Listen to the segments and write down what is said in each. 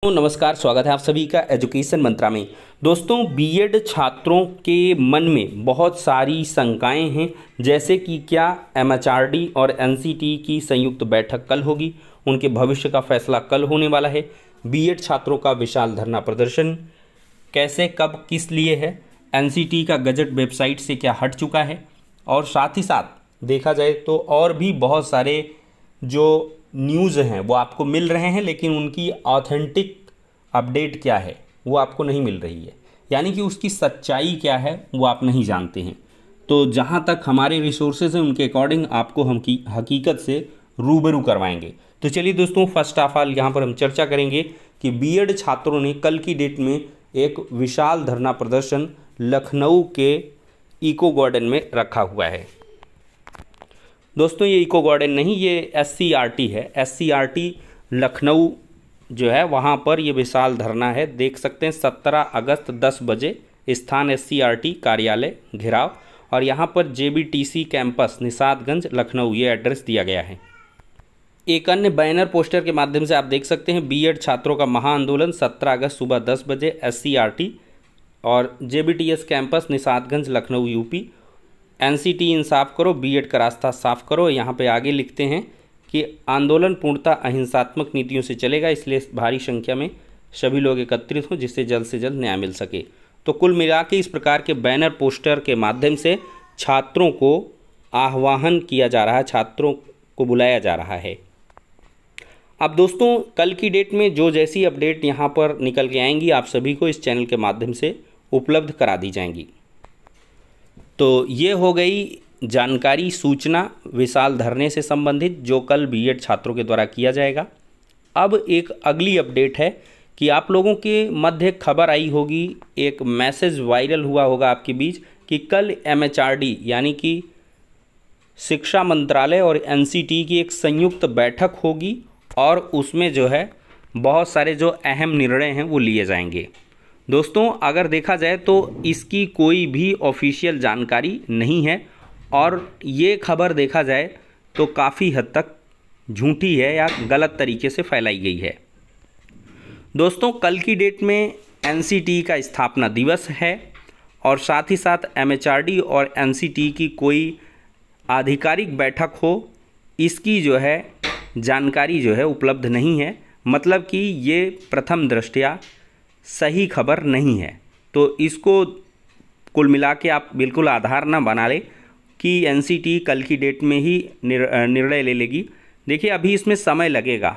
नमस्कार, स्वागत है आप सभी का एजुकेशन मंत्रा में। दोस्तों, बीएड छात्रों के मन में बहुत सारी शंकाएं हैं, जैसे कि क्या एमएचआरडी और एनसीटी की संयुक्त बैठक कल होगी, उनके भविष्य का फैसला कल होने वाला है, बीएड छात्रों का विशाल धरना प्रदर्शन कैसे, कब, किस लिए है, एनसीटी का गजट वेबसाइट से क्या हट चुका है, और साथ ही साथ देखा जाए तो और भी बहुत सारे जो न्यूज़ हैं वो आपको मिल रहे हैं, लेकिन उनकी ऑथेंटिक अपडेट क्या है वो आपको नहीं मिल रही है, यानी कि उसकी सच्चाई क्या है वो आप नहीं जानते हैं। तो जहाँ तक हमारे रिसोर्सेज हैं उनके अकॉर्डिंग आपको हम की हकीकत से रूबरू करवाएंगे। तो चलिए दोस्तों, फर्स्ट ऑफ ऑल यहाँ पर हम चर्चा करेंगे कि बीएड छात्रों ने कल की डेट में एक विशाल धरना प्रदर्शन लखनऊ के इको गार्डन में रखा हुआ है। दोस्तों, ये इको गार्डन नहीं, ये एससीईआरटी है। एससीईआरटी लखनऊ जो है वहाँ पर ये विशाल धरना है, देख सकते हैं। 17 अगस्त 10 बजे, स्थान एससीईआरटी कार्यालय घिराव, और यहाँ पर जेबीटीसी कैंपस निशातगंज लखनऊ, ये एड्रेस दिया गया है। एक अन्य बैनर पोस्टर के माध्यम से आप देख सकते हैं, बीएड छात्रों का महाआंदोलन 17 अगस्त सुबह 10 बजे एससीईआरटी और JBTS campus Nishatganj Lucknow UP. NCT इंसाफ करो, बीएड का रास्ता साफ करो। यहाँ पे आगे लिखते हैं कि आंदोलन पूर्णतः अहिंसात्मक नीतियों से चलेगा, इसलिए भारी संख्या में सभी लोग एकत्रित हों जिससे जल्द से जल्द न्याय मिल सके। तो कुल मिला के इस प्रकार के बैनर पोस्टर के माध्यम से छात्रों को आह्वान किया जा रहा है, छात्रों को बुलाया जा रहा है। अब दोस्तों, कल की डेट में जो जैसी अपडेट यहाँ पर निकल के आएंगी आप सभी को इस चैनल के माध्यम से उपलब्ध करा दी जाएंगी। तो ये हो गई जानकारी, सूचना विशाल धरने से संबंधित जो कल बीएड छात्रों के द्वारा किया जाएगा। अब एक अगली अपडेट है कि आप लोगों के मध्य खबर आई होगी, एक मैसेज वायरल हुआ होगा आपके बीच कि कल एमएचआरडी यानी कि शिक्षा मंत्रालय और एनसीटी की एक संयुक्त बैठक होगी और उसमें जो है बहुत सारे जो अहम निर्णय हैं वो लिए जाएंगे। दोस्तों, अगर देखा जाए तो इसकी कोई भी ऑफिशियल जानकारी नहीं है और ये खबर देखा जाए तो काफ़ी हद तक झूठी है या गलत तरीके से फैलाई गई है। दोस्तों, कल की डेट में एनसीटी का स्थापना दिवस है और साथ ही साथ एमएचआरडी और एनसीटी की कोई आधिकारिक बैठक हो, इसकी जो है जानकारी जो है उपलब्ध नहीं है। मतलब कि ये प्रथम दृष्टया सही खबर नहीं है। तो इसको कुल मिला के आप बिल्कुल आधार ना बना ले कि एनसीटी कल की डेट में ही निर्णय ले लेगी। देखिए, अभी इसमें समय लगेगा,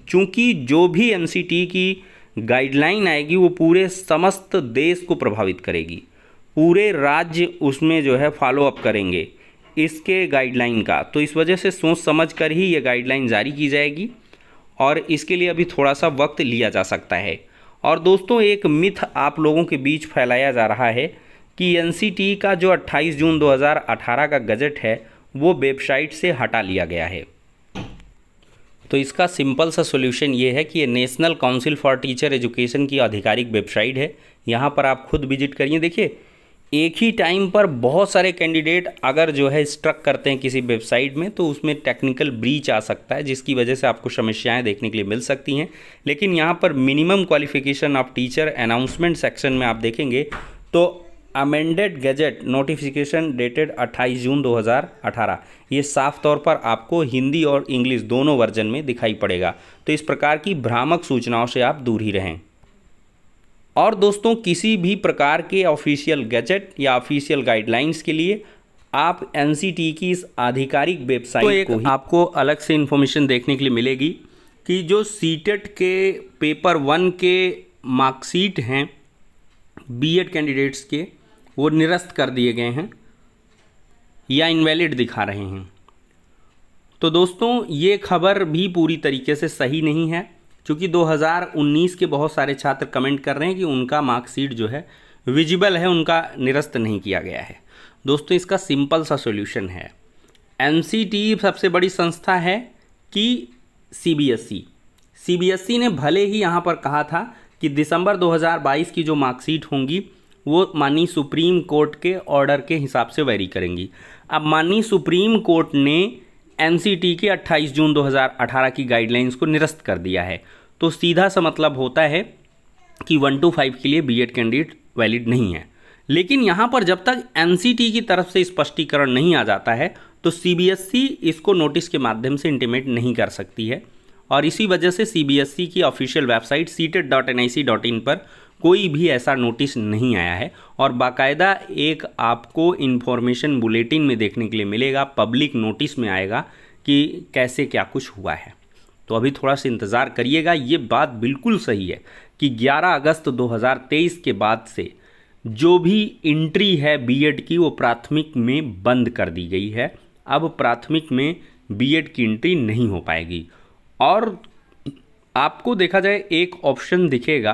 चूँकि जो भी एनसीटी की गाइडलाइन आएगी वो पूरे समस्त देश को प्रभावित करेगी, पूरे राज्य उसमें जो है फॉलोअप करेंगे इसके गाइडलाइन का। तो इस वजह से सोच समझ कर ही ये गाइडलाइन जारी की जाएगी और इसके लिए अभी थोड़ा सा वक्त लिया जा सकता है। और दोस्तों, एक मिथ आप लोगों के बीच फैलाया जा रहा है कि एनसीटी का जो 28 जून 2018 का गजट है वो वेबसाइट से हटा लिया गया है। तो इसका सिंपल सा सॉल्यूशन ये है कि ये national council for teacher education की आधिकारिक वेबसाइट है, यहाँ पर आप खुद विजिट करिए। देखिए, एक ही टाइम पर बहुत सारे कैंडिडेट अगर जो है स्ट्रक करते हैं किसी वेबसाइट में तो उसमें टेक्निकल ब्रीच आ सकता है, जिसकी वजह से आपको समस्याएं देखने के लिए मिल सकती हैं। लेकिन यहाँ पर minimum qualification of teacher announcement section में आप देखेंगे तो अमेंडेड गजट नोटिफिकेशन डेटेड 28 जून 2018, ये साफ तौर पर आपको हिंदी और इंग्लिश दोनों वर्जन में दिखाई पड़ेगा। तो इस प्रकार की भ्रामक सूचनाओं से आप दूर ही रहें। और दोस्तों, किसी भी प्रकार के ऑफिशियल गजट या ऑफिशियल गाइडलाइंस के लिए आप एनसीटी की इस आधिकारिक वेबसाइट को आपको अलग से इन्फॉर्मेशन देखने के लिए मिलेगी कि जो सीटेट के पेपर 1 के मार्कशीट हैं बीएड कैंडिडेट्स के, वो निरस्त कर दिए गए हैं या इनवैलिड दिखा रहे हैं। तो दोस्तों, ये खबर भी पूरी तरीके से सही नहीं है, क्योंकि 2019 के बहुत सारे छात्र कमेंट कर रहे हैं कि उनका मार्कशीट जो है विजिबल है, उनका निरस्त नहीं किया गया है। दोस्तों, इसका सिंपल सा सॉल्यूशन है, एनसीटी सबसे बड़ी संस्था है कि सीबीएसई ने भले ही यहाँ पर कहा था कि दिसंबर 2022 की जो मार्कशीट होंगी वो माननीय सुप्रीम कोर्ट के ऑर्डर के हिसाब से वेरी करेंगी। अब माननीय सुप्रीम कोर्ट ने एनसीटी के 28 जून 2018 की गाइडलाइंस को निरस्त कर दिया है। तो सीधा सा मतलब होता है कि 1 to 5 के लिए बीएड कैंडिडेट वैलिड नहीं है। लेकिन यहाँ पर जब तक एनसीटी की तरफ से स्पष्टीकरण नहीं आ जाता है तो सीबीएसई इसको नोटिस के माध्यम से इंटीमेट नहीं कर सकती है, और इसी वजह से सीबीएसई की ऑफिशियल वेबसाइट setet.nic.in पर कोई भी ऐसा नोटिस नहीं आया है, और बाकायदा एक आपको इन्फॉर्मेशन बुलेटिन में देखने के लिए मिलेगा, पब्लिक नोटिस में आएगा कि कैसे क्या कुछ हुआ है। तो अभी थोड़ा सा इंतज़ार करिएगा। ये बात बिल्कुल सही है कि 11 अगस्त 2023 के बाद से जो भी एंट्री है बीएड की वो प्राथमिक में बंद कर दी गई है। अब प्राथमिक में बीएड की एंट्री नहीं हो पाएगी। और आपको देखा जाए एक ऑप्शन दिखेगा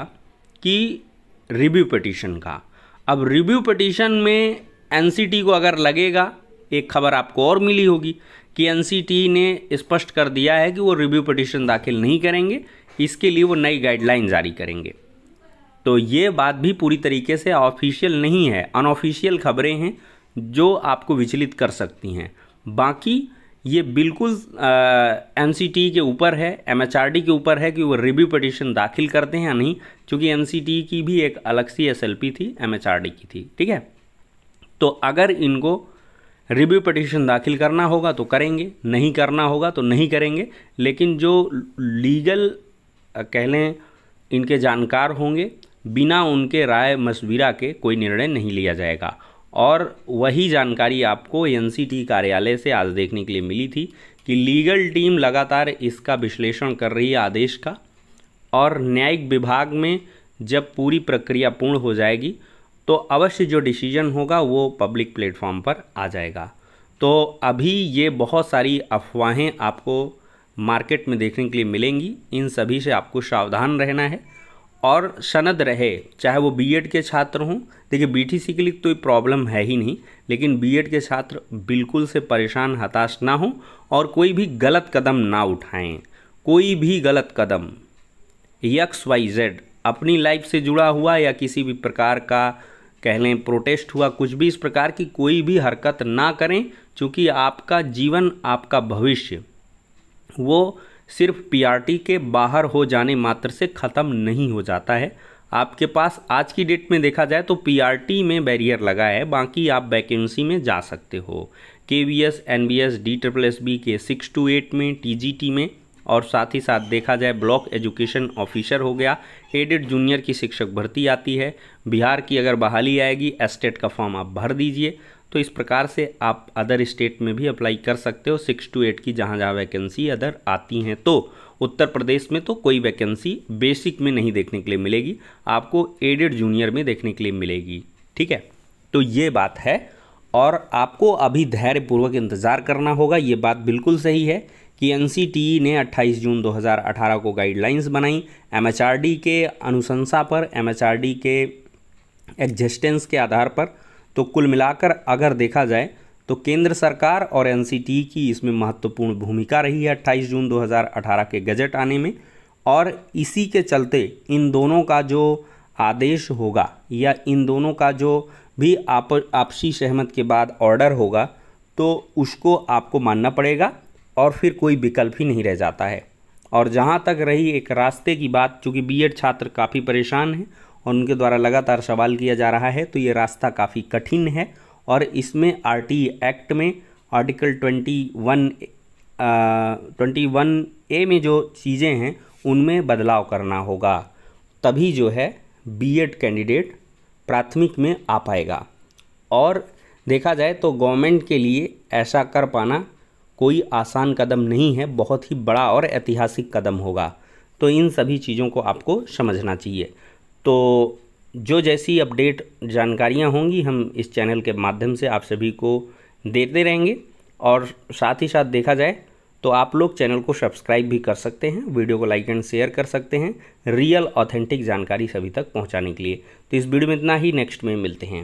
कि रिव्यू पिटीशन का। अब रिव्यू पिटीशन में एनसीटी को अगर लगेगा, एक खबर आपको और मिली होगी कि एनसीटी ने स्पष्ट कर दिया है कि वो रिव्यू पिटीशन दाखिल नहीं करेंगे, इसके लिए वो नई गाइडलाइन जारी करेंगे। तो ये बात भी पूरी तरीके से ऑफिशियल नहीं है, अनऑफिशियल खबरें हैं जो आपको विचलित कर सकती हैं। बाकी ये बिल्कुल एनसीटी के ऊपर है, एमएचआरडी के ऊपर है कि वो रिव्यू पिटीशन दाखिल करते हैं या नहीं, क्योंकि एनसीटी की भी एक अलग सी एसएलपी थी, एमएचआरडी की थी, ठीक है। तो अगर इनको रिव्यू पिटीशन दाखिल करना होगा तो करेंगे, नहीं करना होगा तो नहीं करेंगे। लेकिन जो लीगल कह लें इनके जानकार होंगे, बिना उनके राय मशविरा के कोई निर्णय नहीं लिया जाएगा। और वही जानकारी आपको एनसीटी कार्यालय से आज देखने के लिए मिली थी कि लीगल टीम लगातार इसका विश्लेषण कर रही है आदेश का, और न्यायिक विभाग में जब पूरी प्रक्रिया पूर्ण हो जाएगी तो अवश्य जो डिसीजन होगा वो पब्लिक प्लेटफॉर्म पर आ जाएगा। तो अभी ये बहुत सारी अफवाहें आपको मार्केट में देखने के लिए मिलेंगी, इन सभी से आपको सावधान रहना है और सनद रहे, चाहे वो बीएड के छात्र हों। देखिए बीटीसी के लिए कोई प्रॉब्लम है ही नहीं, लेकिन बीएड के छात्र बिल्कुल से परेशान हताश ना हों और कोई भी गलत कदम ना उठाएं। कोई भी गलत कदम XYZ अपनी लाइफ से जुड़ा हुआ या किसी भी प्रकार का कह लें प्रोटेस्ट हुआ, कुछ भी इस प्रकार की कोई भी हरकत ना करें, क्योंकि आपका जीवन, आपका भविष्य वो सिर्फ पीआरटी के बाहर हो जाने मात्र से ख़त्म नहीं हो जाता है। आपके पास आज की डेट में देखा जाए तो पीआरटी में बैरियर लगा है, बाकी आप वैकेंसी में जा सकते हो, KVS, NBS, DSSB के 6 to 8 में, TGT में, और साथ ही साथ देखा जाए ब्लॉक एजुकेशन ऑफिसर हो गया, एडेड जूनियर की शिक्षक भर्ती आती है, बिहार की अगर बहाली आएगी, एस्टेट का फॉर्म आप भर दीजिए। तो इस प्रकार से आप अदर स्टेट में भी अप्लाई कर सकते हो, 6 to 8 की जहाँ जहाँ वैकेंसी अदर आती हैं। तो उत्तर प्रदेश में तो कोई वैकेंसी बेसिक में नहीं देखने के लिए मिलेगी, आपको एडेड जूनियर में देखने के लिए मिलेगी, ठीक है। तो ये बात है, और आपको अभी धैर्यपूर्वक इंतज़ार करना होगा। ये बात बिल्कुल सही है कि एनसीटी ने 28 जून 2018 को गाइडलाइंस बनाई एमएचआरडी के अनुशंसा पर, एमएचआरडी के एग्जिस्टेंस के आधार पर। तो कुल मिलाकर अगर देखा जाए तो केंद्र सरकार और एनसीटी की इसमें महत्वपूर्ण भूमिका रही है 28 जून 2018 के गजट आने में, और इसी के चलते इन दोनों का जो आदेश होगा या इन दोनों का जो भी आपसी सहमत के बाद ऑर्डर होगा तो उसको आपको मानना पड़ेगा, और फिर कोई विकल्प ही नहीं रह जाता है। और जहाँ तक रही एक रास्ते की बात, चूँकि बीएड छात्र काफ़ी परेशान हैं और उनके द्वारा लगातार सवाल किया जा रहा है, तो ये रास्ता काफ़ी कठिन है, और इसमें आरटीई एक्ट में आर्टिकल 21A में जो चीज़ें हैं उनमें बदलाव करना होगा, तभी जो है बीएड कैंडिडेट प्राथमिक में आ पाएगा। और देखा जाए तो गवर्नमेंट के लिए ऐसा कर पाना कोई आसान कदम नहीं है, बहुत ही बड़ा और ऐतिहासिक कदम होगा। तो इन सभी चीज़ों को आपको समझना चाहिए। तो जो जैसी अपडेट जानकारियां होंगी हम इस चैनल के माध्यम से आप सभी को देते रहेंगे, और साथ ही साथ देखा जाए तो आप लोग चैनल को सब्सक्राइब भी कर सकते हैं, वीडियो को लाइक एंड शेयर कर सकते हैं, रियल ऑथेंटिक जानकारी सभी तक पहुंचाने के लिए। तो इस वीडियो में इतना ही, नेक्स्ट में मिलते हैं।